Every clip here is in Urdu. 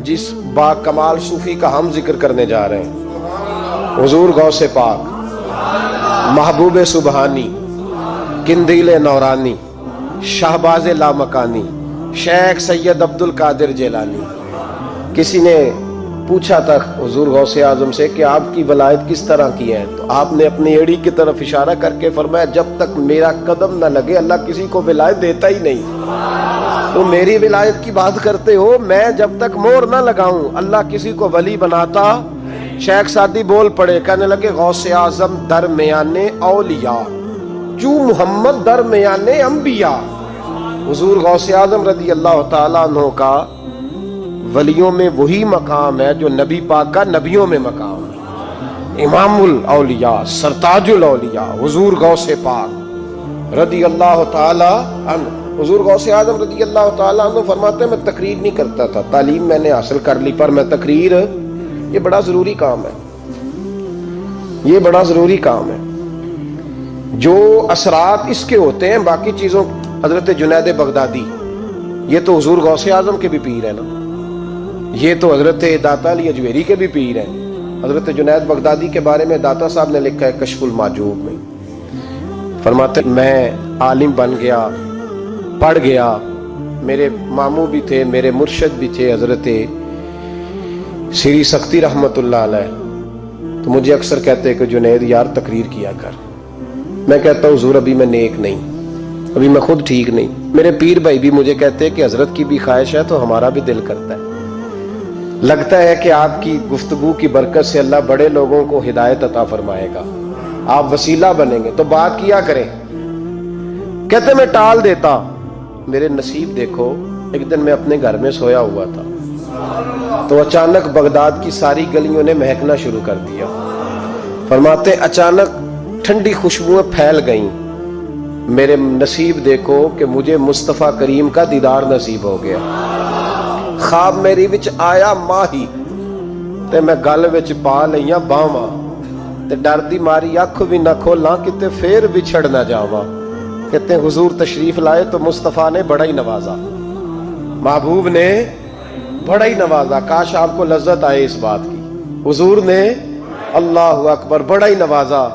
جس با کمال صوفی کا ہم ذکر کرنے جا رہے ہیں، حضور غوث پاک، محبوب سبحانی، قندیل نورانی، شہباز لامکانی، شیخ سید عبد القادر جیلانی۔ کسی نے پوچھا تھا حضور غوث اعظم سے کہ آپ کی ولایت کس طرح کی ہے، تو آپ نے اپنی ایڑی کی طرف اشارہ کر کے فرمایا جب تک میرا قدم نہ لگے اللہ کسی کو ولایت دیتا ہی نہیں۔ تو میری ولایت کی بات کرتے ہو، میں جب تک مور نہ لگاؤں اللہ کسی کو ولی بناتا۔ شیخ سعدی بول پڑے، کہنے لگے غوث اعظم درمیان اولیاء جو محمد درمیان انبیاء۔ حضور غوث اعظم رضی اللہ تعالیٰ عنہ کا ولیوں میں وہی مقام ہے جو نبی پاک کا نبیوں میں مقام ہے۔ امام الاولیاء، سرتاج الاولیاء حضور غوث پاک رضی اللہ تعالی عنہ۔ حضور غوث اعظم رضی اللہ تعالی عنہ فرماتے ہیں میں تقریر نہیں کرتا تھا، تعلیم میں نے حاصل کر لی، پر میں تقریر، یہ بڑا ضروری کام ہے، یہ بڑا ضروری کام ہے۔ جو اثرات اس کے ہوتے ہیں باقی چیزوں، حضرت جنید بغدادی یہ تو حضور غوث اعظم کے بھی پیر ہیں نا، یہ تو حضرت داتا علی اجویری کے بھی پیر ہیں۔ حضرت جنید بغدادی کے بارے میں داتا صاحب نے لکھا ہے کشف المعجوب میں، فرماتے میں عالم بن گیا، پڑھ گیا، میرے ماموں بھی تھے، میرے مرشد بھی تھے حضرت سری سختی رحمت اللہ علیہ، تو مجھے اکثر کہتے ہیں کہ جنید یار تقریر کیا کر۔ میں کہتا ہوں حضور ابھی میں نیک نہیں، ابھی میں خود ٹھیک نہیں۔ میرے پیر بھائی بھی مجھے کہتے ہیں کہ حضرت کی بھی خواہش ہے تو ہمارا بھی دل کرتا ہے، لگتا ہے کہ آپ کی گفتگو کی برکت سے اللہ بڑے لوگوں کو ہدایت عطا فرمائے گا، آپ وسیلہ بنیں گے، تو بات کیا کریں۔ کہتے میں ٹال دیتا، میرے نصیب دیکھو، ایک دن میں اپنے گھر میں سویا ہوا تھا تو اچانک بغداد کی ساری گلیوں نے مہکنا شروع کر دیا۔ فرماتے اچانک ٹھنڈی خوشبوئیں پھیل گئیں، میرے نصیب دیکھو کہ مجھے مصطفیٰ کریم کا دیدار نصیب ہو گیا۔ خواب میری وچ آیا ماہی تے میں گل وچ پا لئیاں باواں تے ڈر دی ماری اکھ بھی نہ کھولاں کتے پھر بچھڑ نہ جاواں۔ کہتے ہیں حضور تشریف لائے تو مصطفیٰ نے بڑا ہی نوازا، محبوب نے بڑا ہی نوازا۔ کاش آپ کو لذت آئے اس بات کی، حضور نے اللہ اکبر بڑا ہی نوازا۔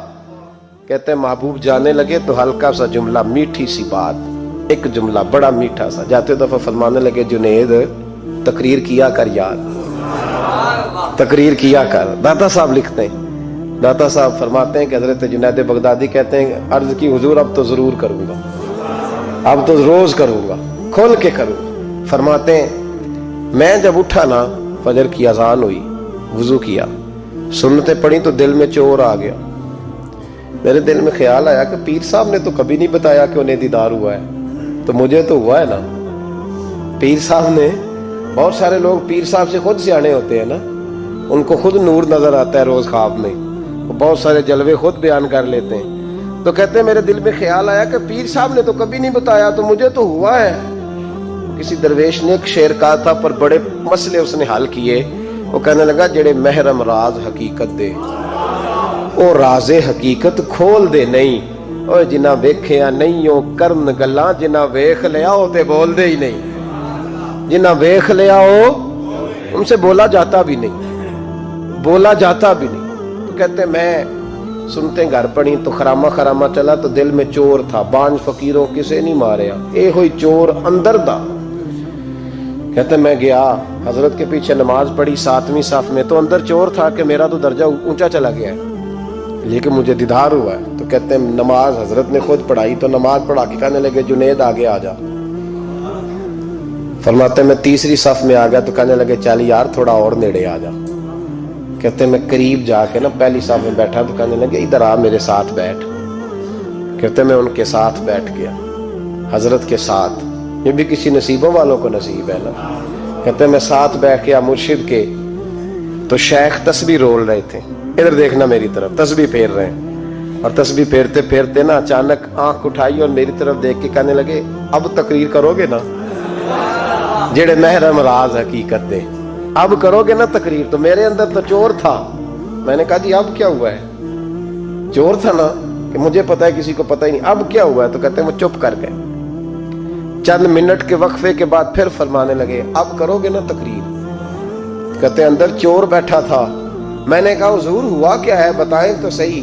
کہتے ہیں محبوب جانے لگے تو ہلکا سا جملہ، میٹھی سی بات، ایک جملہ بڑا میٹھا سا، جاتے دفعہ فرمانے لگے جنید تقریر کیا کر یار، تقریر کیا کر۔ داتا صاحب لکھتے ہیں، داتا صاحب فرماتے ہیں کہ حضرت جنید بغدادی کہتے ہیں عرض کی حضور اب تو ضرور کروں گا، اب تو روز کروں گا، کھول کے کروں گا۔ فرماتے ہیں میں جب اٹھا نا، فجر کی اذان ہوئی، وضو کیا، سنتیں پڑھی تو دل میں چور آ گیا۔ میرے دل میں خیال آیا کہ پیر صاحب نے تو کبھی نہیں بتایا کہ انہیں دیدار ہوا ہے، تو مجھے تو ہوا ہے نا۔ پیر صاحب نے، بہت سارے لوگ پیر صاحب سے خود سیانے ہوتے ہیں نا، ان کو خود نور نظر آتا ہے روز خواب میں، وہ بہت سارے جلوے خود بیان کر لیتے ہیں۔ تو کہتے ہیں میرے دل میں خیال آیا کہ پیر صاحب نے تو کبھی نہیں بتایا تو مجھے تو ہوا ہے۔ کسی درویش نے ایک شعر کہا تھا پر بڑے مسئلے اس نے حل کیے، وہ کہنے لگا جڑے محرم راز حقیقت دے او راز حقیقت کھول دے نہیں، اوے جنہ ویکھیا نہیں او کرن گلاں، جنہ ویکھ لیا او تے بول دے ہی نہیں، جنہ ویکھ لیا او ان سے بولا جاتا بھی نہیں، بولا جاتا بھی نہیں۔ تو کہتے میں سنتے گھر پڑی تو خرامہ خرامہ چلا تو دل میں چور تھا، بانج فقیروں کسے نہیں ماریا، اے ہوئی چور اندر دا۔ کہتے میں گیا حضرت کے پیچھے نماز پڑھی 7ویں صف میں، تو اندر چور تھا کہ میرا تو درجہ اونچا چلا گیا ہے لیکن مجھے دیدار ہوا ہے۔ تو کہتے ہیں نماز حضرت نے خود پڑھائی تو نماز پڑھا کے کہنے لگے جنید آگے آ جا۔ فرماتے میں 3ری صف میں آ گیا تو کہنے لگے چل یار تھوڑا اور نیڑے آ جا۔ کہتے ہیں میں قریب جا کے نا پہلی صف میں بیٹھا تو کہنے لگے ادھر آ میرے ساتھ بیٹھ۔ کہتے ہیں میں ان کے ساتھ بیٹھ گیا، حضرت کے ساتھ، یہ بھی کسی نصیبوں والوں کو نصیب ہے نا۔ کہتے ہیں میں ساتھ بیٹھ گیا مرشد کے، تو شیخ تسبیح رول رہے تھے، ادھر دیکھنا میری طرف، تسبیح پھیر رہے ہیں، اور تسبیح پھیرتے پھیرتے نا اچانک آنکھ اٹھائی اور میری طرف دیکھ کے کہنے لگے اب تقریر کرو گے نا، جڑے محرم راز حقیقت دے، اب کرو گے نا تقریر۔ تو میرے اندر تو چور تھا، میں نے کہا جی اب کیا ہوا ہے؟ چور تھا نا کہ مجھے پتا ہے کسی کو پتہ ہی نہیں، اب کیا ہوا ہے؟ تو کہتے ہیں وہ چپ کر گئے۔ چند منٹ کے وقفے کے بعد پھر فرمانے لگے اب کرو گے نا تقریر؟ کہتے اندر چور بیٹھا تھا. میں نے کہا حضور ہوا کیا ہے بتائیں تو صحیح.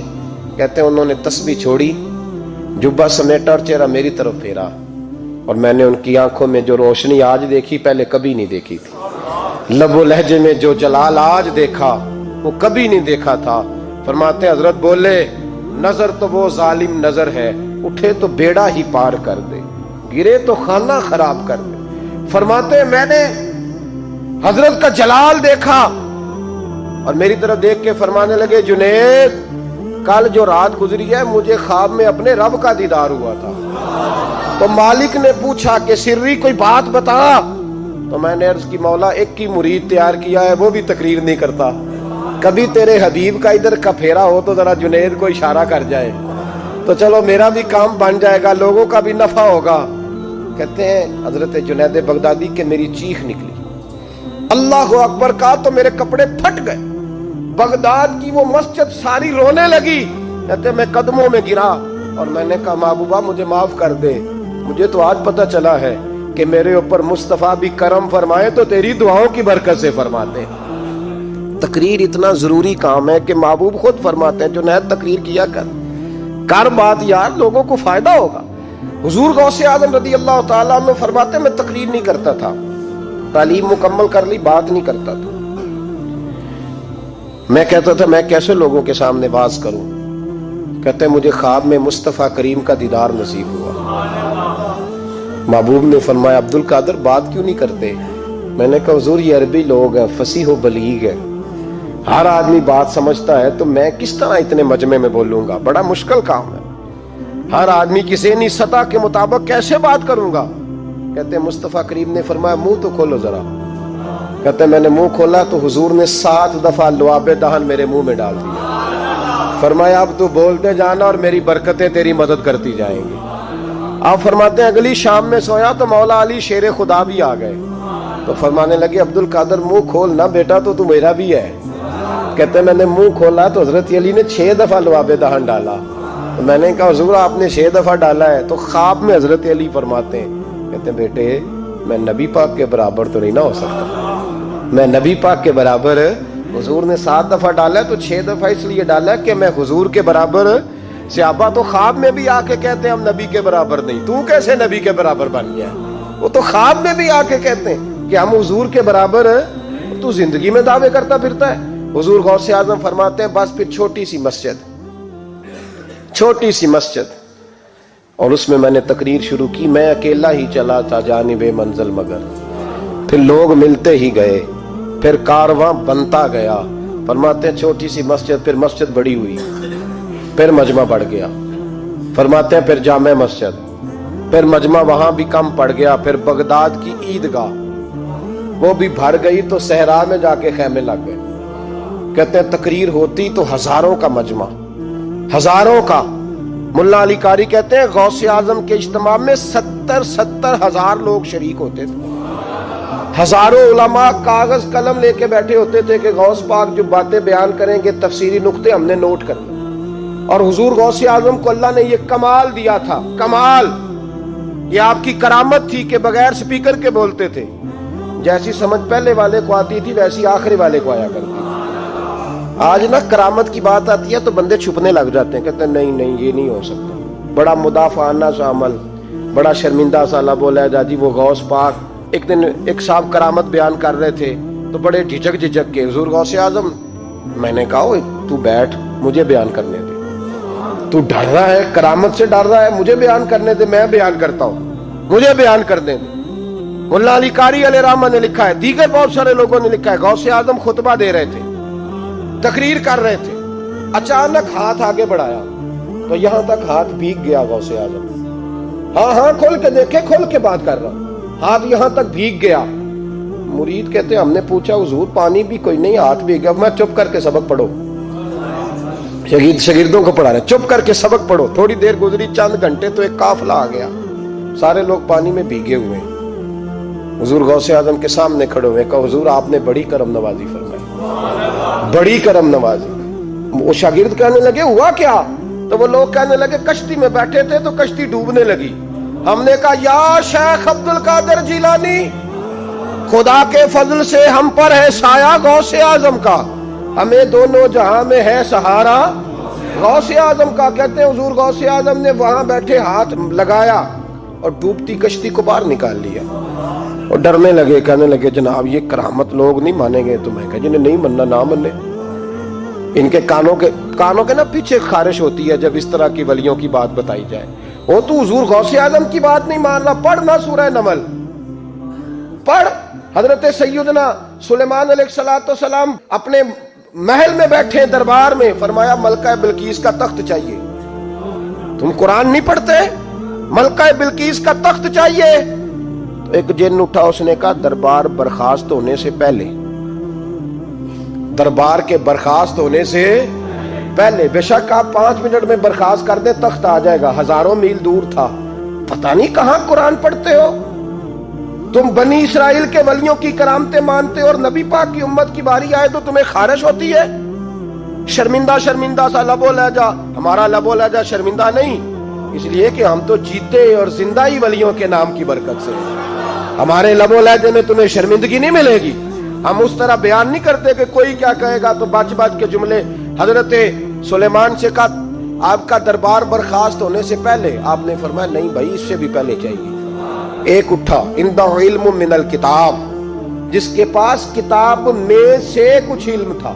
کہتے ہیں انہوں نے تسبیح چھوڑی, جبہ سمیٹا اور چہرہ میری طرف پھیرا, اور میں نے ان کی آنکھوں میں جو روشنی آج دیکھی پہلے کبھی نہیں دیکھی تھی. لب و لہجے میں جو جلال آج دیکھا وہ کبھی نہیں دیکھا تھا. فرماتے حضرت بولے نظر تو وہ ظالم نظر ہے, اٹھے تو بیڑا ہی پار کر دے, گرے تو خانہ خراب کر دے. فرماتے میں نے حضرت کا جلال دیکھا اور میری طرف دیکھ کے فرمانے لگے جنید کل جو رات گزری ہے مجھے خواب میں اپنے رب کا دیدار ہوا تھا. تو مالک نے پوچھا کہ سری کوئی بات بتا. تو میں نے عرض کی مولا ایک کی مرید تیار کیا ہے وہ بھی تقریر نہیں کرتا, کبھی تیرے حبیب کا ادھر کا پھیرا ہو تو ذرا جنید کو اشارہ کر جائے تو چلو میرا بھی کام بن جائے گا, لوگوں کا بھی نفع ہوگا. کہتے ہیں حضرت جنید بغدادی کہ میری چیخ نکلی, اللہ اکبر کہا تو میرے کپڑے پھٹ گئے. بغداد کی وہ مسجد ساری رونے لگی. کہتے میں قدموں میں گرا اور میں نے کہا محبوبہ مجھے معاف کر دے, مجھے تو آج پتہ چلا ہے کہ میرے اوپر مصطفیٰ بھی کرم فرمائے تو تیری دعاؤں کی برکت سے فرماتے ہیں. تقریر اتنا ضروری کام ہے کہ محبوب خود فرماتے ہیں جنید تقریر کیا کر بات یار, لوگوں کو فائدہ ہوگا. حضور غوث اعظم رضی اللہ تعالیٰ عنہ فرماتے میں تقریر نہیں کرتا تھا, تعلیم مکمل کر لی بات نہیں کرتا تھا. میں کہتا تھا میں کیسے لوگوں کے سامنے باز کروں. کہتے مجھے خواب میں مصطفیٰ کریم کا دیدار نصیب ہوا. محبوب نے فرمایا عبد القادر بات کیوں نہیں کرتے. میں نے کہا حضور یہ عربی لوگ ہیں, فصیح و بلیغ ہے, ہر آدمی بات سمجھتا ہے, تو میں کس طرح اتنے مجمع میں بولوں گا, بڑا مشکل کام ہے, ہر آدمی کی ذہنی سطح کے مطابق کیسے بات کروں گا. کہتے مصطفیٰ کریم نے فرمایا منہ تو کھولو ذرا. کہتے میں نے منہ کھولا تو حضور نے 7 دفعہ لعاب دہن میرے منہ میں ڈال دیا. فرمایا اب تو بولتے جانا اور میری برکتیں تیری مدد کرتی جائیں گی. آپ فرماتے ہیں اگلی شام میں سویا تو مولا علی شیر خدا بھی آ گئے. تو فرمانے لگے عبد القادر منہ کھول نا بیٹا تو میرا بھی ہے. کہتے میں نے منہ کھولا تو حضرت علی نے 6 دفعہ لعاب دہن ڈالا. تو میں نے کہا حضور آپ نے 6 دفعہ ڈالا ہے. تو خواب میں حضرت علی فرماتے ہیں کہتے ہیں بیٹے میں نبی پاک کے برابر تو نہیں نہ ہو سکتا, میں نبی پاک کے برابر. حضور نے 7 دفعہ ڈالا ہے تو 6 دفعہ اس لیے ڈالا کہ میں حضور کے برابر. صحابہ تو خواب میں بھی آ کے کہتے ہیں ہم نبی کے برابر نہیں, تو کیسے نبی کے برابر بن گیا. وہ تو خواب میں بھی آ کے کہتے ہیں کہ ہم حضور کے برابر ہیں, تو زندگی میں دعوے کرتا پھرتا ہے. حضور غوث اعظم فرماتے ہیں بس پھر چھوٹی سی مسجد اور اس میں نے تقریر شروع کی. میں اکیلا ہی چلا تھا جانب منزل مگر, پھر لوگ ملتے ہی گئے, پھر کارواں بنتا گیا. فرماتے ہیں چھوٹی سی مسجد, پھر مسجد بڑی ہوئی, پھر مجمع بڑھ گیا. فرماتے ہیں پھر جامع مسجد, پھر مجمع وہاں بھی کم پڑ گیا. پھر بغداد کی عیدگاہ وہ بھی بھر گئی تو صحرا میں جا کے خیمے لگ گئے. کہتے ہیں تقریر ہوتی تو ہزاروں کا مجمع, ہزاروں کا. ملا علی قاری کہتے ہیں غوث اعظم کے اجتماع میں 70 ہزار لوگ شریک ہوتے تھے. ہزاروں علماء کاغذ قلم لے کے بیٹھے ہوتے تھے کہ غوث پاک جو باتیں بیان کریں گے تفسیری نقطے ہم نے نوٹ کرنے. اور حضور غوث اعظم کو اللہ نے یہ کمال دیا تھا, کمال, یہ آپ کی کرامت تھی کہ بغیر سپیکر کے بولتے تھے. جیسی سمجھ پہلے والے کو آتی تھی ویسی آخری والے کو آیا کرتی. آج نا کرامت کی بات آتی ہے تو بندے چھپنے لگ جاتے ہیں, کہتے ہیں نہیں یہ نہیں ہو سکتا, بڑا مدافعانہ سا عمل, بڑا شرمندہ سا لب و لہجہ. جی وہ غوث پاک ایک دن ایک صاحب کرامت بیان کر رہے تھے تو بڑے جھجک کے حضور غوث اعظم. میں نے کہا تو بیٹھ مجھے بیان کرنے دے, تو ڈر رہا ہے کرامت سے ڈر رہا ہے, مجھے بیان کرنے دے, میں بیان کرتا ہوں, مجھے بیان کرنے دے. ملا علی قاری علیہ رحمہ نے لکھا ہے, دیگر بہت سارے لوگوں نے لکھا ہے, غوث اعظم خطبہ دے رہے تھے, تقریر کر رہے تھے, اچانک ہاتھ آگے بڑھایا تو یہاں تک ہاتھ بھیگ گیا غوث اعظم. ہاں کھول کے دیکھے, کھول کے بات کر رہا ہوں, ہاتھ یہاں تک بھیگ گیا. مرید کہتے ہیں ہم نے پوچھا حضور پانی بھی کوئی نہیں, ہاتھ بھیگ گیا. میں چپ کر کے سبق پڑھو, شاگردوں کو پڑھا رہے, چپ کر کے سبق پڑھو. تھوڑی دیر گزری, چند گھنٹے تو ایک قافلہ آ گیا, سارے لوگ پانی میں بھیگے ہوئے. حضور غوث اعظم کے سامنے کھڑے ہوئے, کہا حضور آپ نے بڑی کرم نوازی فرمائی, بڑی کرم نوازی. وہ شاگرد کہنے لگے ہوا کیا؟ تو وہ لوگ کہنے لگے کشتی میں بیٹھے تھے تو کشتی ڈوبنے لگی. ہم نے کہا یا شیخ عبد القادر جیلانی خدا کے فضل سے ہم پر ہے سایہ غوث اعظم کا، ہمیں دونوں جہاں میں ہے سہارا غوث اعظم کا۔ کہتے ہیں حضور غوث اعظم نے وہاں بیٹھے ہاتھ لگایا اور ڈوبتی کشتی کو باہر نکال لیا، اور ڈرنے لگے، کہنے لگے جناب یہ کرامت لوگ نہیں مانیں گے۔ تو میں کہا جنہیں نہیں مننا نہ منے، ان کے کانوں کے نا پیچھے خارش ہوتی ہے جب اس طرح کی ولیوں کی بات بتائی جائے۔ وہ تو حضور غوث اعظم کی بات نہیں مان رہا، پڑھنا سورہ نمل پڑھ۔ حضرت سیدنا سلیمان علیہ السلام اپنے محل میں بیٹھے دربار میں، فرمایا ملکہ بلقیس کا تخت چاہیے۔ تم قرآن نہیں پڑھتے؟ ملکہ بلقیس کا تخت چاہیے۔ تو ایک جن اٹھا، اس نے کہا دربار برخاست ہونے سے پہلے، دربار کے برخاست ہونے سے پہلے، بے شک آپ 5 منٹ میں برخاست کر دیں تخت آ جائے گا، ہزاروں میل دور تھا۔ پتہ نہیں کہاں قرآن پڑھتے ہو تم، بنی اسرائیل کے ولیوں کی کرامتیں مانتے ہو، اور نبی پاک کی امت کی باری آئے تو تمہیں خارش ہوتی ہے۔ شرمندہ شرمندہ سا لب و لہجہ، ہمارا لب و لہجہ شرمندہ نہیں، اس لیے کہ ہم تو جیتے اور زندہ ہی ولیوں کے نام کی برکت سے، ہمارے لب و لہجے میں تمہیں شرمندگی نہیں ملے گی۔ ہم اس طرح بیان نہیں کرتے کہ کوئی کیا کہے گا تو بچ بچ کے جملے۔ حضرت سلیمان سے کہا آپ کا دربار برخاست ہونے سے پہلے، آپ نے فرمایا نہیں بھائی اس سے بھی پہلے چاہیے۔ ایک اٹھا، عندہ علم من الکتاب، جس کے پاس کتاب میں سے کچھ علم تھا،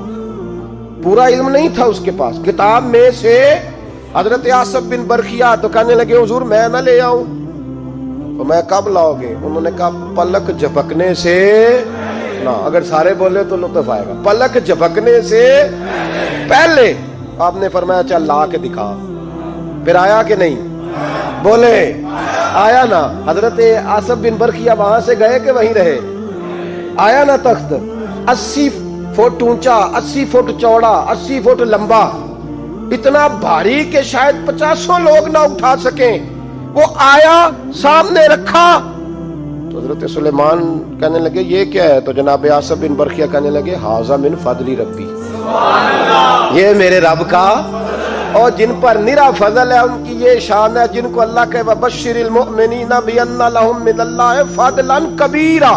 پورا علم نہیں تھا اس کے پاس، کتاب میں سے۔ حضرت آصف بن برخیا تو کہنے لگے حضور میں نہ لے آؤں۔ تو میں کب لاؤ گے؟ انہوں نے کہا پلک جھپکنے سے نہ، اگر سارے بولے تو لطف آئے گا، پلک جھپکنے سے پہلے۔ آپ نے فرمایا چل لا کے دکھا۔ پھر آیا کہ نہیں؟ بولے آیا نا۔ حضرت آصف بن برخیا وہاں سے گئے کہ وہیں رہے؟ آیا نا تخت، 80 فٹ اونچا، 80 فٹ چوڑا، 80 فٹ لمبا، اتنا بھاری کہ شاید 50 لوگ نہ اٹھا سکیں۔ وہ آیا، سامنے رکھا تو حضرت سلیمان کہنے لگے یہ کیا ہے؟ تو جناب آصف بن برخیا کہنے لگے ھذا من فضل ربی، یہ میرے رب کا، اور جن پر نرا فضل ہے ان کی یہ شان ہے، جن کو اللہ کے وبشر المؤمنین بان لهم من اللہ فضلا کبیرا۔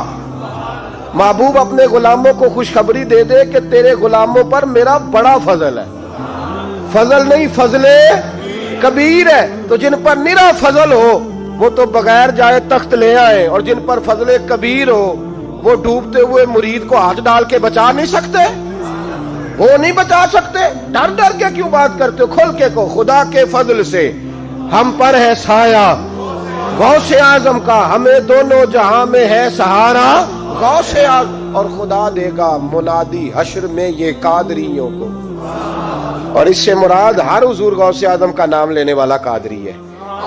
محبوب اپنے غلاموں کو خوشخبری دے دے کہ تیرے غلاموں پر میرا بڑا فضل ہے، فضل نہیں فضل کبیر ہے۔ تو جن پر نرا فضل ہو وہ تو بغیر جائے تخت لے آئے، اور جن پر فضل کبیر ہو وہ ڈوبتے ہوئے مرید کو ہاتھ ڈال کے بچا نہیں سکتے، وہ نہیں بچا سکتے۔ ڈر ڈر کے کیوں بات کرتے ہو؟ کھل کے کو، خدا کے فضل سے ہم پر ہے سایہ غوث اعظم کا، ہمیں دونوں جہاں میں ہے سہارا غوث اعظم، اور خدا دے گا منادی حشر میں یہ قادریوں کو۔ اور اس سے مراد ہر حضور غوث اعظم کا نام لینے والا قادری ہے۔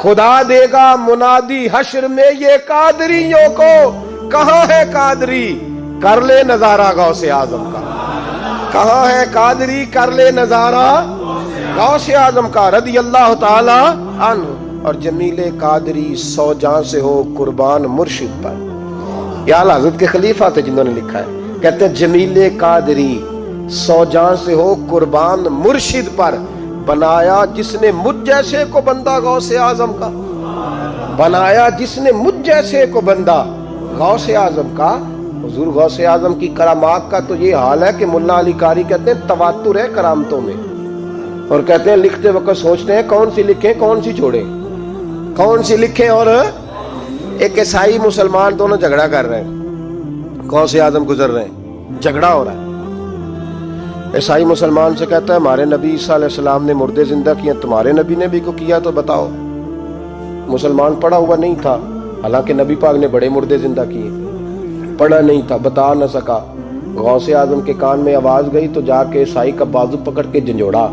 خدا دے گا منادی حشر میں یہ قادریوں کو۔ کہاں ہے قادری؟ کر لے نظارہ غوث اعظم کا۔ کہاں ہے قادری؟ کر لے نظارہ غوث اعظم کا رضی اللہ تعالی عنہ۔ اور جمیل قادری 100 جان سے ہو قربان مرشد پر۔ یہ اعلی حضرت کے خلیفہ تھے جنہوں نے لکھا ہے، کہتے ہیں جمیل قادری 100 جان سے ہو قربان مرشد پر، بنایا جس نے مجھ جیسے کو بندہ غوث اعظم کا، بنایا جس نے مجھ جیسے کو بندہ غوث اعظم کا۔ حضور غوث اعظم کی کرامات کا تو یہ حال ہے کہ ملا علی قاری کہتے ہیں تواتر ہے کرامتوں میں، اور کہتے ہیں لکھتے وقت سوچتے ہیں کون سی لکھیں کون سی چھوڑیں، کون سی لکھیں۔ اور ایک عیسائی مسلمان دونوں جھگڑا کر رہے ہیں، غوث اعظم گزر رہے ہیں، جھگڑا ہو رہا ہے۔ عیسائی مسلمان سے کہتا ہے ہمارے نبی عیسیٰ علیہ السلام نے مردے زندہ کیے، تمہارے نبی نے بھی کو کیا تو بتاؤ۔ مسلمان پڑھا ہوا نہیں تھا، حالانکہ نبی پاک نے بڑے مردے زندہ کیے، پڑھا نہیں تھا، بتا نہ سکا۔ غوث اعظم کے کان میں آواز گئی تو جا کے عیسائی کا بازو پکڑ کے جھنجھوڑا،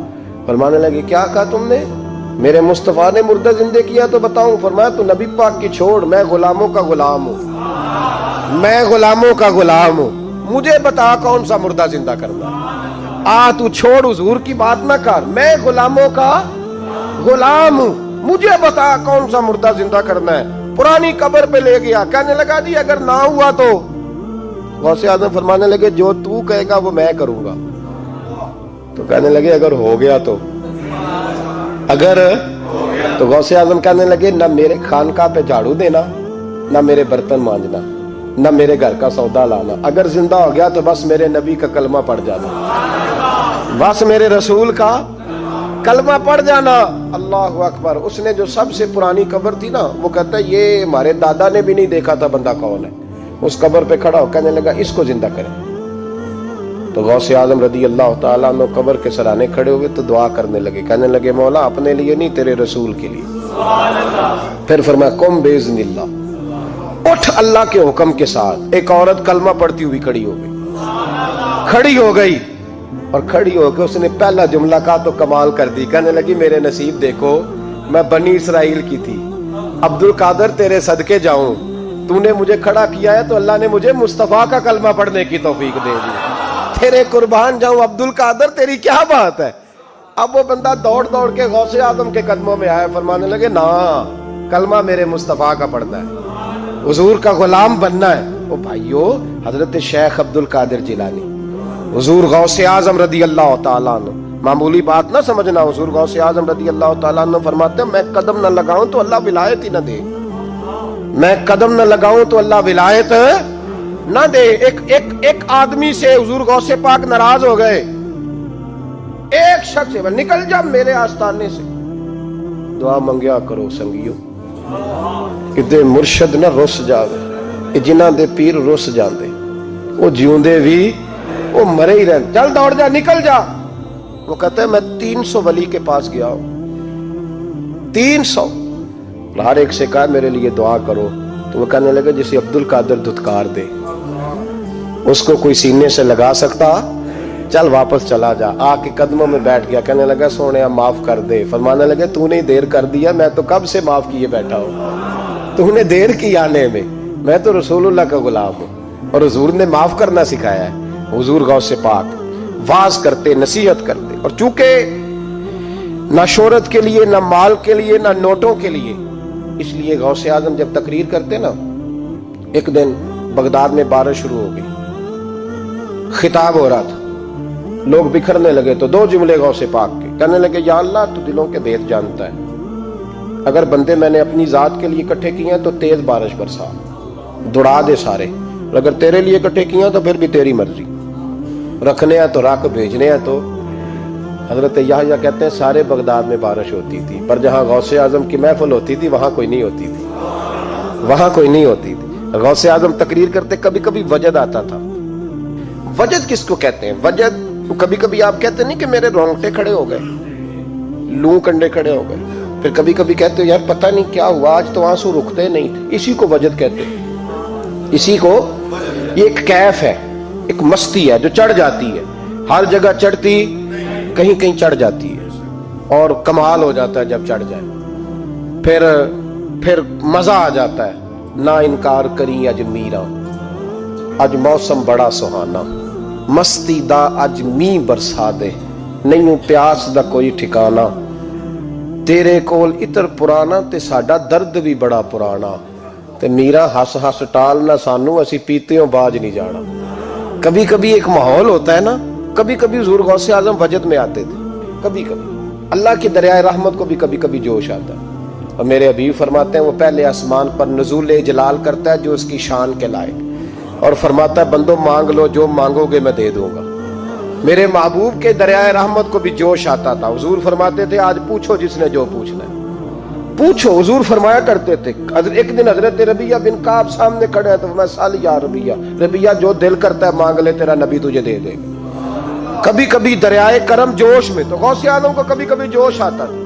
فرمانے لگے کیا کہا تم نے؟ میرے مصطفیٰ نے مردہ زندہ کیا تو بتاؤں؟ فرمایا تو نبی پاک کی چھوڑ، میں غلاموں کا غلام ہوں، میں غلاموں کا غلام ہوں، مجھے بتا کون سا مردہ زندہ کرنا۔ تو چھوڑ حضور کی بات نہ کر، میں غلاموں کا غلام ہوں، مجھے بتا کون سا مردہ زندہ کرنا ہے۔ پرانی قبر پہ لے گیا، کہنے لگا جی اگر نہ ہوا تو؟ غوث اعظم فرمانے لگے جو تو کہے گا وہ میں کروں گا۔ تو کہنے لگے اگر ہو گیا تو؟ اگر تو غوث اعظم کہنے لگے نہ میرے خانقاہ پہ جھاڑو دینا، نہ میرے برتن مانجنا، نہ میرے گھر کا سودا لانا، اگر زندہ ہو گیا تو بس میرے نبی کا کلمہ پڑھ جانا، بس میرے رسول کا کلمہ پڑھ جانا۔ اللہ اکبر۔ اس نے جو سب سے پرانی قبر تھی نا، وہ کہتا ہے یہ ہمارے دادا نے بھی نہیں دیکھا تھا بندہ کون ہے۔ اس قبر پہ کھڑا ہو کہنے لگا اس کو زندہ کریں۔ تو غوث اعظم رضی اللہ تعالیٰ عنہ قبر کے سرانے کھڑے ہوئے تو دعا کرنے لگے، کہنے لگے مولا اپنے لیے نہیں، تیرے رسول کے لیے۔ پھر فرمایا قم باذن اللہ، اٹھ اللہ کے حکم کے ساتھ۔ ایک عورت کلمہ پڑھتی ہوئی کھڑی ہو گئی، کھڑی ہو گئی، اور کھڑی ہو کے اس نے پہلا جملہ کہا تو کمال کر دی، کہنے لگی میرے نصیب دیکھو، میں بنی اسرائیل کی تھی، عبد القادر تیرے صدقے جاؤں، تو نے مجھے کھڑا کیا ہے تو اللہ نے مجھے مصطفیٰ کا کلمہ پڑھنے کی توفیق دے دی، تیرے قربان جاؤں عبد القادر، تیری کیا بات ہے۔ اب وہ بندہ دوڑ دوڑ کے غوث اعظم کے قدموں میں آیا، فرمانے لگے نا کلمہ میرے مصطفیٰ کا پڑھنا ہے، حضور کا غلام بننا ہے۔ او بھائیو، حضرت شیخ عبد القادر جیلانی، حضور غوث اعظم رضی اللہ تعالیٰ عنہ، معمولی بات نہ سمجھنا، حضور غوث اعظم رضی اللہ تعالیٰ عنہ فرماتے ہیں میں قدم نہ لگاؤں تو اللہ ولایت ہی نہ دے، میں قدم نہ لگاؤں تو اللہ ولایت نہ دے۔ ایک آدمی سے حضور غوث پاک ناراض ہو گئے، ایک شخص سے نکل جا میرے آستانے سے، دعا منگیا کرو سنگیو، کتے مرشد نہ رس جاوے، جنہ دے پیر رس جاندے، وہ جیوندے بھی وہ مرے ہی رہتے، چل دوڑ جا نکل جا۔ وہ کہتا ہے میں 300 ولی کے پاس گیا ہوں، 300، ہر ایک سے کہا میرے لیے دعا کرو، تو وہ کہنے لگے جسے عبد القادر دھتکار دے اس کو کوئی سینے سے لگا سکتا، چل واپس چلا جا۔ آ کے قدموں میں بیٹھ گیا، کہنے لگا سونے معاف کر دے۔ فرمانے لگے تو نے دیر کر دیا، میں تو کب سے معاف کیے بیٹھا ہوں، تو نے دیر کی آنے میں تو رسول اللہ کا غلام ہوں، اور حضور نے معاف کرنا سکھایا ہے۔ حضور غوث پاک واز کرتے، نصیحت کرتے، اور چونکہ نہ شہرت کے لیے، نہ مال کے لیے، نہ نوٹوں کے لیے، اس لیے غوث اعظم جب تقریر کرتے نا، ایک دن بغداد میں بارش شروع ہو گئی، خطاب ہو رہا تھا، لوگ بکھرنے لگے، تو 2 جملے غوث پاک کے، کہنے لگے یا اللہ تو دلوں کے بھید جانتا ہے، اگر بندے میں نے اپنی ذات کے لیے اکٹھے کیے ہیں تو تیز بارش برسا، دوڑا دے سارے، اور اگر تیرے لیے اکٹھے کیے ہیں تو پھر بھی تیری مرضی، رکھنے ہیں تو رکھ، بھیجنے ہیں تو۔ حضرت یحییٰ کہتے ہیں سارے بغداد میں بارش ہوتی تھی، پر جہاں غوث اعظم کی محفل ہوتی تھی وہاں کوئی نہیں ہوتی تھی، وہاں کوئی نہیں ہوتی تھی۔ غوث اعظم تقریر کرتے، کبھی کبھی وجد آتا تھا۔ وجد کس کو کہتے ہیں؟ وجد کبھی کبھی آپ کہتے نہیں کہ میرے رونگٹے کھڑے ہو گئے، لوں کنڈے کھڑے ہو گئے، پھر کبھی کبھی کہتے ہو یار پتہ نہیں کیا ہوا آج تو آنسو رکتے نہیں تھے، اسی کو وجد کہتے ہیں۔ اسی کو، یہ ایک کیف ہے، ایک مستی ہے جو چڑھ جاتی ہے، ہر جگہ چڑھتی کہیں کہیں چڑھ جاتی ہے، اور کمال ہو جاتا ہے جب چڑھ جائے، پھر مزہ آ جاتا ہے۔ نہ انکار کری اج میرا، اج موسم بڑا سہانا، مستی دا اج می برسا دے، نہیں پیاس دا کوئی ٹھکانا، تیرے کول اتر پرانا تے ساڈا درد بھی بڑا پرانا، تے میرا ہس ہس ٹال نہ سانو، اسی پیتےوں باج نہیں جانا۔ کبھی کبھی ایک ماحول ہوتا ہے نا، کبھی کبھی حضور غوث اعظم وجد میں آتے تھے، کبھی کبھی اللہ کی دریائے رحمت کو بھی کبھی کبھی جوش آتا ہے، اور میرے حبیب فرماتے ہیں وہ پہلے آسمان پر نزول جلال کرتا ہے جو اس کی شان کے لائق، اور فرماتا ہے بندو مانگ لو جو مانگو گے میں دے دوں گا۔ میرے محبوب کے دریائے رحمت کو بھی جوش آتا تھا، حضور فرماتے تھے آج پوچھو جس نے جو پوچھنا ہے پوچھو، حضور فرمایا کرتے تھے۔ ایک دن حضرت ربیعہ بن کعب سامنے کھڑے ہیں تو میں سال یا ربیعہ جو دل کرتا ہے مانگ لے، تیرا نبی تجھے دے دے گا۔ کبھی کبھی دریائے کرم جوش میں، تو غوث اعظم کو کبھی کبھی جوش آتا تھا۔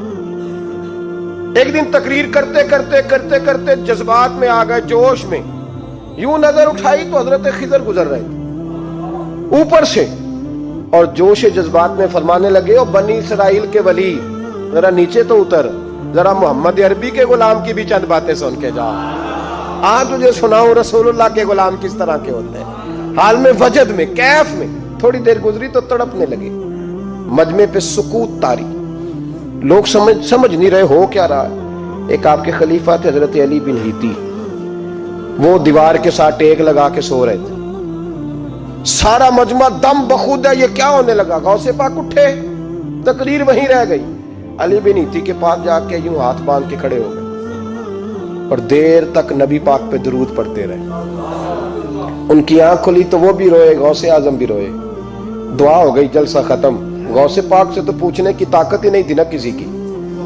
ایک دن تقریر کرتے کرتے کرتے کرتے جذبات میں آ گئے، جوش میں، یوں نظر اٹھائی تو حضرت خضر گزر رہے تھے اوپر سے، اور جوش جذبات میں فرمانے لگے او بنی اسرائیل کے ولی ذرا نیچے تو اتر، ذرا محمد عربی کے غلام کی بھی چند باتیں سن کے جا، آج تجھے سناؤں رسول اللہ کے غلام کس طرح کے ہوتے ہیں۔ حال میں وجد میں، کیف میں، تھوڑی دیر گزری تو تڑپنے لگے، مجمع پہ سکوت تاری، لوگ سمجھ نہیں رہے ہو کیا رہا ہے۔ ایک آپ کے خلیفہ تھے حضرت علی بن ہیتی، وہ دیوار کے ساتھ ٹیک لگا کے سو رہے تھے، سارا مجمع دم بخود ہے یہ کیا ہونے لگا، غوث پاک اٹھے، تقریر وہیں رہ گئی، علی بن ہیتی کے پاس جا کے یوں ہاتھ باندھ کے کھڑے ہو گئے، اور دیر تک نبی پاک پہ درود پڑھتے رہے۔ ان کی آنکھ کھلی تو وہ بھی روئے، غوث اعظم بھی روئے، دعا ہو گئی، جلسہ ختم۔ غوث پاک سے تو پوچھنے کی طاقت ہی نہیں تھی نا کسی کی،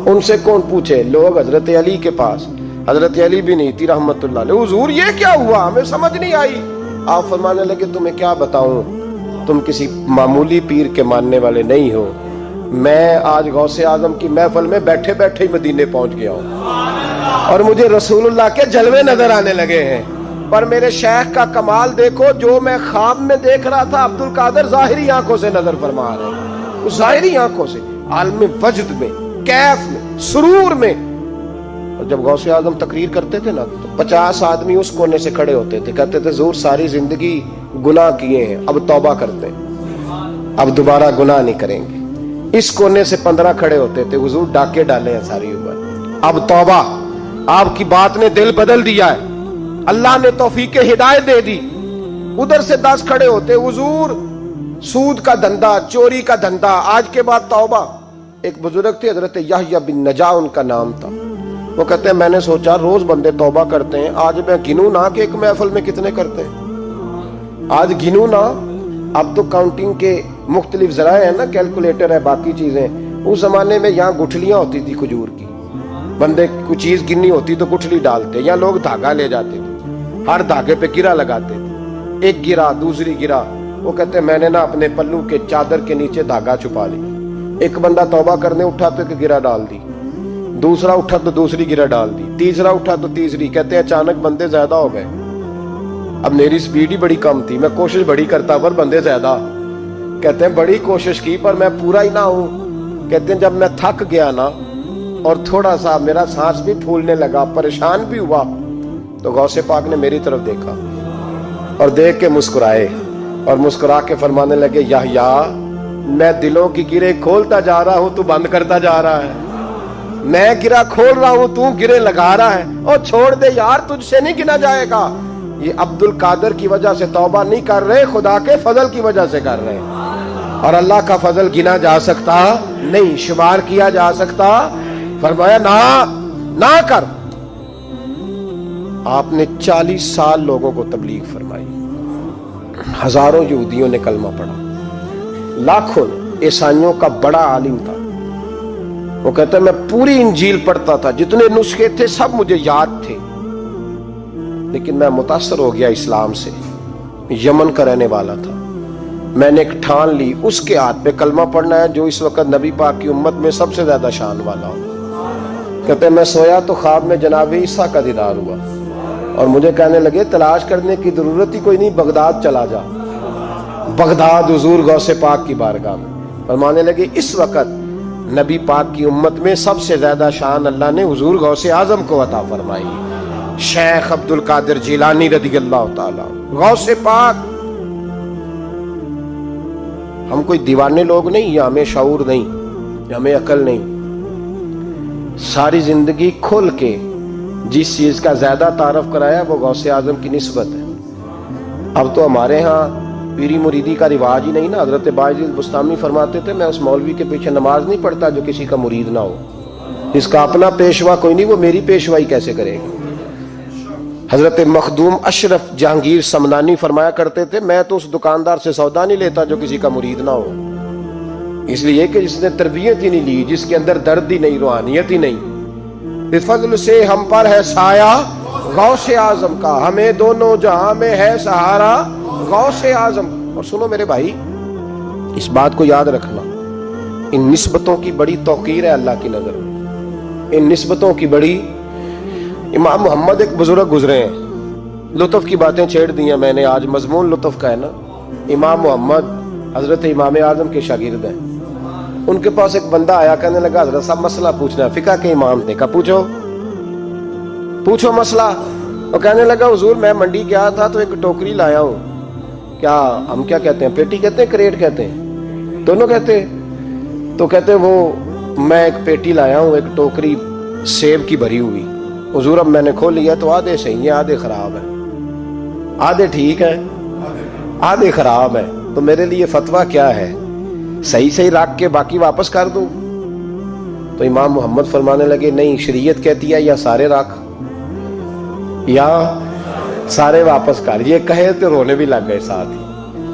ان سے کون پوچھے؟ لوگ حضرت علی کے پاس، حضرت علی بھی نہیں تھی رحمت اللہ علیہ۔ حضور یہ کیا ہوا، ہمیں سمجھ نہیں آئی۔ آپ فرمانے لگے تمہیں کیا بتاؤں، تم کسی معمولی پیر کے ماننے والے نہیں ہو، میں آج غوث اعظم کی محفل میں بیٹھے بیٹھے ہی مدینے پہنچ گیا ہوں اور مجھے رسول اللہ کے جلوے نظر آنے لگے ہیں، پر میرے شیخ کا کمال دیکھو، جو میں خواب میں دیکھ رہا تھا عبد القادر ظاہری آنکھوں سے نظر فرما رہے ہیں، ظاہری آنکھوں سے، عالم وجد میں، کیف میں، سرور میں۔ اور جب غوث اعظم تقریر کرتے تھے نا تو 50 آدمی اس کونے سے کھڑے ہوتے تھے، کہتے تھے حضور ساری زندگی گناہ کیے ہیں، اب توبہ کرتے ہیں، اب دوبارہ گناہ نہیں کریں گے۔ اس کونے سے 15 کھڑے ہوتے تھے، حضور ڈاکے ڈالے ہیں ساری عمر، اب توبہ، آپ کی بات نے دل بدل دیا ہے، اللہ نے توفیق ہدایت دے دی۔ ادھر سے 10 کھڑے ہوتے، حضور سود کا دھندا، چوری کا دھندا، آج کے بعد توبہ۔ ایک بزرگ تھے حضرت یحییٰ بن نجا ان کا نام تھا، وہ کہتے ہیں میں نے سوچا روز بندے توبہ کرتے ہیں، آج میں گنوں نہ کہ ایک محفل میں کتنے کرتے ہیں، آج گنوں نہ۔ اب تو کاؤنٹنگ کے مختلف ذرائع ہیں نا، کیلکولیٹر ہے، باقی چیزیں۔ اس زمانے میں یہاں گٹھلیاں ہوتی تھی کھجور کی، بندے کوئی چیز گننی ہوتی تو گٹھلی ڈالتے، یا لوگ دھاگا لے جاتے تھے، ہر دھاگے پہ گرا لگاتے تھے، ایک گرا دوسری گرا۔ وہ کہتے ہیں میں نے نا اپنے پلو کے چادر کے نیچے دھاگا چھپا لی، ایک بندہ توبہ کرنے اٹھا تو ایک گرا ڈال دی، دوسرا اٹھا تو دوسری گرا ڈال دی، تیسرا اٹھا تو تیسری۔ کہتے ہیں اچانک بندے زیادہ ہو گئے، اب میری سپیڈ ہی بڑی کم تھی، میں کوشش بڑی کرتا پر بندے زیادہ۔ کہتے ہیں بڑی کوشش کی پر میں پورا ہی نہ ہوں۔ کہتے ہیں جب میں تھک گیا نا اور تھوڑا سا میرا سانس بھی پھولنے لگا، پریشان بھی ہوا، تو غوث پاک نے میری طرف دیکھا اور دیکھ کے مسکرائے اور مسکرا کے فرمانے لگے یحییٰ میں دلوں کی گرے کھولتا جا رہا ہوں، تو بند کرتا جا رہا ہے، میں گرا کھول رہا ہوں، تو گرے لگا رہا ہے، اور چھوڑ دے یار، تجھ سے نہیں گنا جائے گا۔ یہ عبد القادر کی وجہ سے توبہ نہیں کر رہے، خدا کے فضل کی وجہ سے کر رہے ہیں، اور اللہ کا فضل گنا جا سکتا نہیں، شمار کیا جا سکتا۔ فرمایا نہ کر۔ آپ نے 40 سال لوگوں کو تبلیغ فرمائی، ہزاروں یہودیوں نے کلمہ پڑھا، لاکھوں نے، عیسائیوں کا بڑا عالم تھا۔ وہ کہتا ہے میں پوری انجیل پڑھتا تھا، جتنے نسخے تھے سب مجھے یاد تھے، لیکن میں متاثر ہو گیا اسلام سے۔ یمن کا رہنے والا تھا، میں نے ایک ٹھان لی اس کے ہاتھ پہ کلمہ پڑھنا ہے جو اس وقت نبی پاک کی امت میں سب سے زیادہ شان والا ہو۔ کہتے ہیں میں سویا تو خواب میں جناب عیسیٰ کا دیدار ہوا اور مجھے کہنے لگے تلاش کرنے کی ضرورت ہی کوئی نہیں، بغداد چلا جا۔ بغداد حضور غوث پاک کی بارگاہ میں فرمانے لگے اس وقت نبی پاک کی امت میں سب سے زیادہ شان اللہ نے حضور غوث اعظم کو عطا فرمائی، شیخ عبد القادر جیلانی رضی اللہ تعالی غوث پاک۔ ہم کوئی دیوانے لوگ نہیں، یا ہمیں شعور نہیں، یا ہمیں عقل نہیں، ساری زندگی کھل کے جس چیز کا زیادہ تعارف کرایا وہ غوث اعظم کی نسبت ہے۔ اب تو ہمارے ہاں پیری مریدی کا رواج ہی نہیں نا۔ حضرت باعزید بستامی فرماتے تھے میں اس مولوی کے پیچھے نماز نہیں پڑھتا جو کسی کا مرید نہ ہو، جس کا اپنا پیشوا کوئی نہیں وہ میری پیشوائی کیسے کرے گا۔ حضرت مخدوم اشرف جہانگیر سمنانی فرمایا کرتے تھے میں تو اس دکاندار سے سودا نہیں لیتا جو کسی کا مرید نہ ہو، اس لیے کہ جس نے تربیت ہی نہیں لی، جس کے اندر درد ہی نہیں، روحانیت ہی نہیں۔ بفضل سے ہم پر ہے سایہ غوث اعظم کا، ہمیں دونوں جہاں میں ہے سہارا غوث اعظم۔ اور سنو میرے بھائی، اس بات کو یاد رکھنا، ان نسبتوں کی بڑی توقیر ہے اللہ کی نظر میں، ان نسبتوں کی بڑی۔ امام محمد ایک بزرگ گزرے ہیں، لطف کی باتیں چھیڑ دی ہیں میں نے، آج مضمون لطف کا ہے نا۔ امام محمد حضرت امام اعظم کے شاگرد ہیں، ان کے پاس ایک بندہ آیا، کہنے لگا حضرت صاحب مسئلہ پوچھنا ہے، فقہ کے امام نے کہا پوچھو مسئلہ۔ وہ کہنے لگا حضور میں منڈی گیا تھا تو ایک ٹوکری لایا ہوں، کیا ہم کیا کہتے ہیں، پیٹی کہتے ہیں کریٹ کہتے ہیں، دونوں کہتے ہیں؟ تو کہتے ہیں وہ میں ایک پیٹی لایا ہوں، ایک ٹوکری سیب کی بھری ہوئی، حضور اب میں نے کھول لیا تو آدھے صحیح ہیں آدھے خراب ہیں، آدھے ٹھیک ہیں آدھے خراب ہیں، تو میرے لیے فتویٰ کیا ہے، صحیح رکھ کے باقی واپس کر دوں؟ تو امام محمد فرمانے لگے نہیں، شریعت کہتی ہے یا سارے رکھ یا سارے واپس کر یہ کہے تو رونے بھی لگ گئے ساتھ ہی.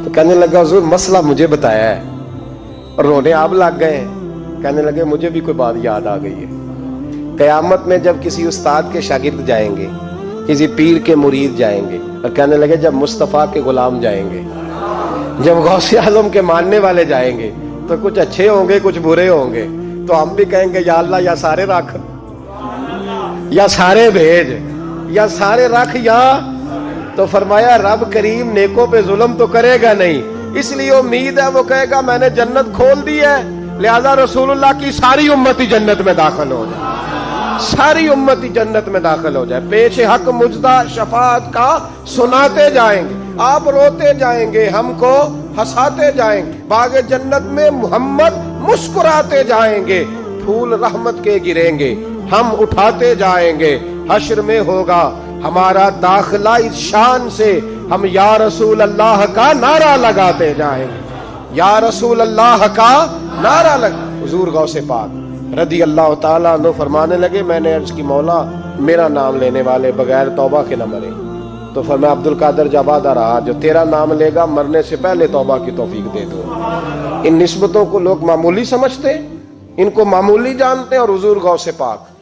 تو کہنے لگا حضور مسئلہ مجھے بتایا ہے, اور رونے آپ لگ گئے. کہنے لگے مجھے بھی کوئی بات یاد آ گئی ہے. قیامت میں جب کسی استاد کے شاگرد جائیں گے, کسی پیر کے مرید جائیں گے, اور کہنے لگے جب مصطفیٰ کے غلام جائیں گے, جب غوث اعظم کے ماننے والے جائیں گے, تو کچھ اچھے ہوں گے کچھ برے ہوں گے. تو ہم بھی کہیں گے یا اللہ یا سارے رکھ, یا سارے بھیج, یا سارے رکھ, یا. تو فرمایا رب کریم نیکوں پہ ظلم تو کرے گا نہیں, اس لیے امید ہے وہ کہے گا میں نے جنت کھول دی ہے, لہذا رسول اللہ کی ساری امتی جنت میں داخل ہو جائے, ساری امتی جنت میں داخل ہو جائے. پیش حق مجدہ شفاعت کا سناتے جائیں گے, آپ روتے جائیں گے, ہم کو ہنساتے جائیں گے. باغ جنت میں محمد مسکراتے جائیں گے, پھول رحمت کے گریں گے, ہم اٹھاتے جائیں گے. حشر میں ہوگا ہمارا داخلہ اس شان سے, ہم یا رسول اللہ کا نعرہ لگاتے جائیں گے, یا رسول اللہ کا نعرہ لگ. حضور غوث پاک رضی اللہ تعالیٰ عنہ فرمانے لگے میں نے عرض کی مولا میرا نام لینے والے بغیر توبہ کے نہ مرے. تو فرمایا عبد القادر جواد رہا جو تیرا نام لے گا مرنے سے پہلے توبہ کی توفیق دے دو. ان نسبتوں کو لوگ معمولی سمجھتے, ان کو معمولی جانتے ہیں. اور حضور غوث پاک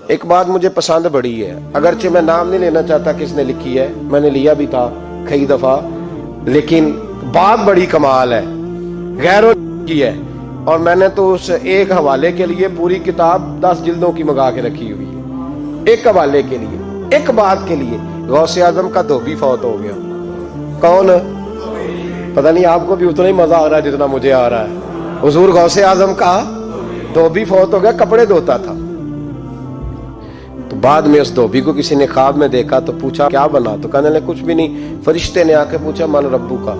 ایک بات مجھے پسند بڑی ہے, اگرچہ میں نام نہیں لینا چاہتا کس نے لکھی ہے, میں نے لیا بھی تھا کئی دفعہ, لیکن بات بڑی کمال ہے, غیروں کی ہے. اور میں نے تو اس ایک حوالے کے لیے پوری کتاب 10 جلدوں کی منگا کے رکھی ہوئی ہے, ایک حوالے کے لیے, ایک بات کے لیے. غوث اعظم کا دھوبی فوت ہو گیا. کون؟ پتہ نہیں آپ کو بھی اتنا ہی مزہ آ رہا ہے جتنا مجھے آ رہا ہے. حضور غوث اعظم کا دھوبی فوت ہو گیا, کپڑے دھوتا تھا. تو بعد میں اس دھوبی کو کسی نے خواب میں دیکھا تو پوچھا کیا بنا, تو کہنے لگے کچھ بھی نہیں. فرشتے نے آ کے پوچھا من ربو کا,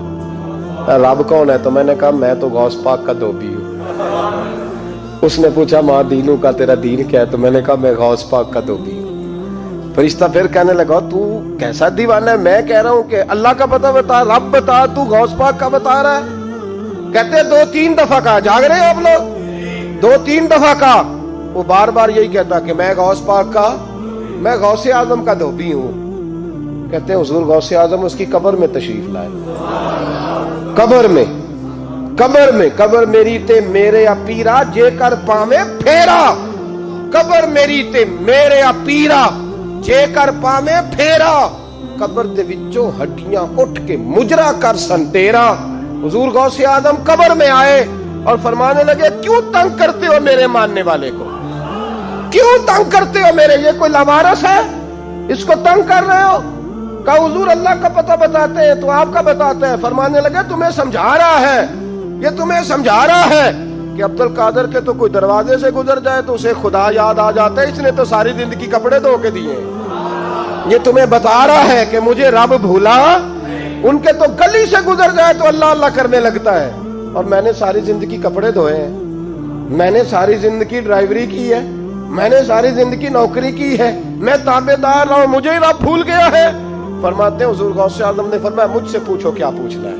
رب کون ہے؟ تو میں نے کہا میں تو غوث پاک کا دھوبی ہوں. اس نے پوچھا ماں دینوں کا تیرا دین کیا ہے؟ تو میں نے کہا میں غوث پاک کا دھوبی ہوں. فرشتہ پھر کہنے لگا تو کیسا دیوانہ ہے, میں کہہ رہا ہوں کہ اللہ کا پتہ بتا, رب بتا, تو غوث پاک کا بتا رہا ہے. کہتے 2-3 دفعہ کہا, جاگ رہے ہیں آپ لوگ؟ 2-3 دفعہ کہا. وہ بار بار یہی کہتا کہ میں غوث پاک کا, میں غوث اعظم کا دھوبی ہوں. کہتے ہیں حضور غوث اعظم اس کی قبر میں تشریف لائے. قبر میں, قبر میں, قبر میری تے میرے پیرا جے کر پاویں پھیرا, قبر میری تے میرے پیرا جے کر پاویں پھیرا, قبر دے وچوں ہڈیاں اٹھ کے مجرا کر سن تیرا. حضور غوث اعظم قبر میں آئے اور فرمانے لگے کیوں تنگ کرتے ہو میرے ماننے والے کو, کیوں تنگ کرتے ہو میرے, یہ کوئی لوارث ہے اس کو تنگ کر رہے ہو؟ کہا حضور اللہ کا پتہ بتاتے ہیں تو آپ کا بتاتے ہیں. فرمانے لگے تمہیں سمجھا رہا ہے, یہ تمہیں سمجھا رہا ہے کہ عبد القادر کے تو کوئی دروازے سے گزر جائے تو اسے خدا یاد آ جاتا ہے, اس نے تو ساری زندگی کپڑے دھو کے دیے. یہ تمہیں بتا رہا ہے کہ مجھے رب بھولا, ان کے تو گلی سے گزر جائے تو اللہ اللہ کرنے لگتا ہے, اور میں نے ساری زندگی کپڑے دھوئے ہیں, میں نے ساری زندگی ڈرائیوری کی ہے, میں نے ساری زندگی نوکری کی ہے, میں تابع دار رہا ہوں, مجھے ہی رب بھول گیا ہے. فرماتے ہیں حضور غوث اعظم نے فرمایا مجھ سے پوچھو کیا پوچھنا ہے,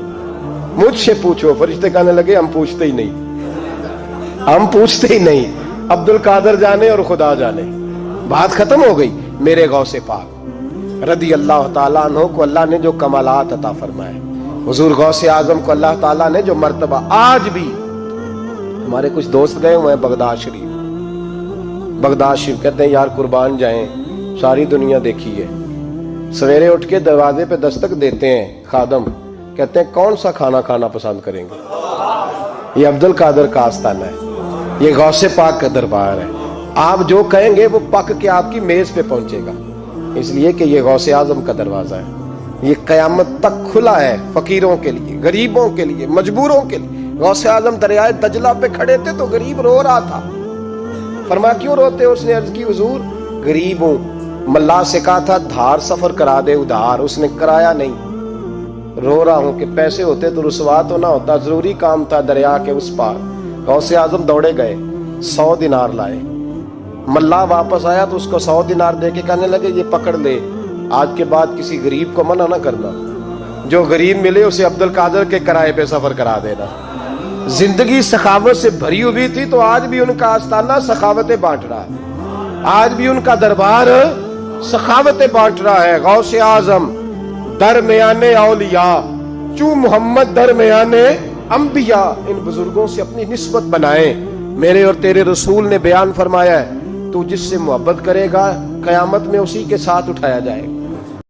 مجھ سے پوچھو. فرشتے کہنے لگے ہم پوچھتے ہی نہیں, ہم پوچھتے ہی نہیں, عبد القادر جانے اور خدا جانے. بات ختم ہو گئی. میرے غوث پاک رضی اللہ تعالیٰ عنہ کو اللہ نے جو کمالات عطا فرمائے, حضور غوث اعظم کو اللہ تعالیٰ نے جو مرتبہ, آج بھی ہمارے کچھ دوست گئے ہوئے ہیں بغداد شریف, بغداد شریف کہتے ہیں یار قربان جائیں, ساری دنیا دیکھی ہے, سویرے اٹھ کے دروازے پہ دستک دیتے ہیں خادم, کہتے ہیں کون سا کھانا کھانا پسند کریں گے؟ یہ عبد القادر کا آستانہ ہے, یہ غوث پاک کا دربار ہے. آپ جو کہیں گے وہ پک کے آپ کی میز پہ پہنچے گا, اس لیے کہ یہ غوث اعظم کا دروازہ ہے. یہ قیامت تک کھلا ہے فقیروں کے لیے, غریبوں کے لیے, مجبوروں کے لیے. غوث اعظم دریائے دجلہ پہ کھڑے تھے تو غریب رو رہا تھا. فرمایا کیوں روتے؟ اس نے عرض کی حضور غریب ہوں, ملا سے کہا تھا دھار سفر کرا دے ادھار, اس نے کرایا نہیں, رو رہا ہوں کہ پیسے ہوتے تو رسوا تو نہ ہوتا, ضروری کام تھا دریا کے اس پار. غوث اعظم دوڑے گئے, 100 دینار لائے. ملا واپس آیا تو اس کو 100 دینار دے کے کہنے لگے یہ پکڑ لے, آج کے بعد کسی غریب کو منع نہ کرنا, جو غریب ملے اسے عبد القادر کے کرائے پہ سفر کرا دینا. زندگی سخاوت سے بھری ہوئی تھی تو آج بھی ان کا آستانہ سخاوتیں بانٹ رہا ہے, آج بھی ان کا دربار سخاوتیں بانٹ رہا ہے. غوث اعظم درمیانے اولیاء، چوں محمد درمیانے انبیاء، ان بزرگوں سے اپنی نسبت بنائیں۔ میرے اور تیرے رسول نے بیان فرمایا ہے تو جس سے محبت کرے گا قیامت میں اسی کے ساتھ اٹھایا جائے گا۔